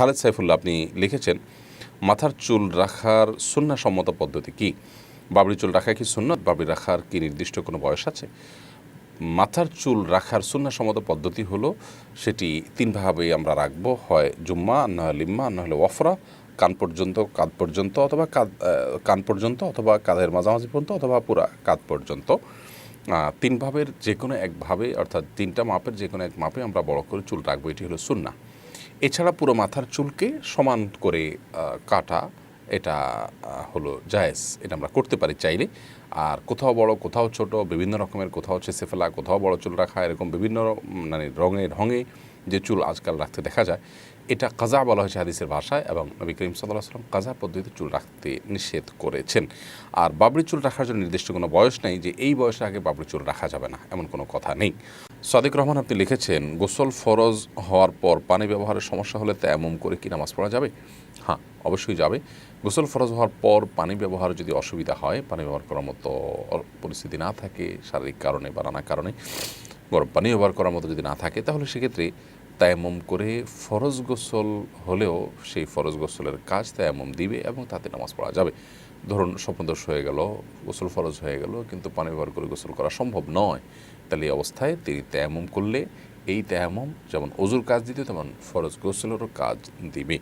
খালেদ সাইফুল্লাহ আপনি লিখেছেন, মাথার চুল রাখার সুন্নাহসম্মত পদ্ধতি কি? বাবরি চুল রাখা কি সুন্নত? বাবরি রাখার কি নির্দিষ্ট কোনো বয়স আছে? মাথার চুল রাখার সুন্নাহসম্মত পদ্ধতি হলো, সেটি তিনভাবেই আমরা রাখবো, হয় জুম্মা, না হলে লিম্মা, না হলে ওয়ফরা, কান পর্যন্ত, কাঁধ পর্যন্ত, অথবা কান পর্যন্ত, অথবা কাঁধের মাঝামাঝি পর্যন্ত, অথবা পুরা কাঁধ পর্যন্ত। তিন ভাবের যে কোনো একভাবে, অর্থাৎ তিনটা মাপের যে কোনো এক মাপে আমরা বড় করে চুল রাখবো, এটি হলো সুন্নাহ। এছাড়া পুরো মাথার চুলকে সমান করে কাটা, এটা হলো জায়েজ, এটা আমরা করতে পারি চাইলে। আর কোথাও বড়, কোথাও ছোট, বিভিন্ন রকমের, কোথাও ছেঁচে ফেলা, কোথাও বড় চুল রাখা, এরকম বিভিন্ন মানে ঢঙে যে চুল আজকাল রাখতে দেখা যায়, এটা কাজা বলা হয়েছে হাদিসের ভাষায়, এবং নবী করিম সাল্লাল্লাহু আলাইহি ওয়াসাল্লাম কাজা পদ্ধতিতে চুল রাখতে নিষেধ করেছেন। আর বাবরি চুল রাখার জন্য নির্দিষ্ট কোনো বয়স নেই যে এই বয়সের আগে বাবরি চুল রাখা যাবে না, এমন কোনো কথা নেই। সাদিক রহমান আপনি লিখেছেন, গোসল ফরজ হওয়ার পর পানি ব্যবহারের সমস্যা হলে তায়াম্মুম করে কি নামাজ পড়া যাবে? হ্যাঁ, অবশ্যই যাবে। গোসল ফরজ হওয়ার পর পানি ব্যবহার যদি অসুবিধা হয়, পানি ব্যবহার করার মতো পরিস্থিতি না থাকে, শারীরিক কারণে বা নানা কারণে গরম পানি ব্যবহার করার মতো যদি না থাকে, তাহলে সেক্ষেত্রে তায়াম্মুম করে ফরজ গোসল হলেও সেই ফরজ গোসলের কাজ তায়াম্মুম দিবে এবং তাতে নামাজ পড়া যাবে। ধরুন স্বপ্নদোষ হয়ে গেল, গোসল ফরজ হয়ে গেল, কিন্তু পানি ব্যবহার করে গোসল করা সম্ভব নয়, তাহলে এই অবস্থায় তিনি তায়াম্মুম করলে এই তায়াম্মুম যেমন ওযুর কাজ দিতে, তেমন ফরজ গোসলেরও কাজ দিবে।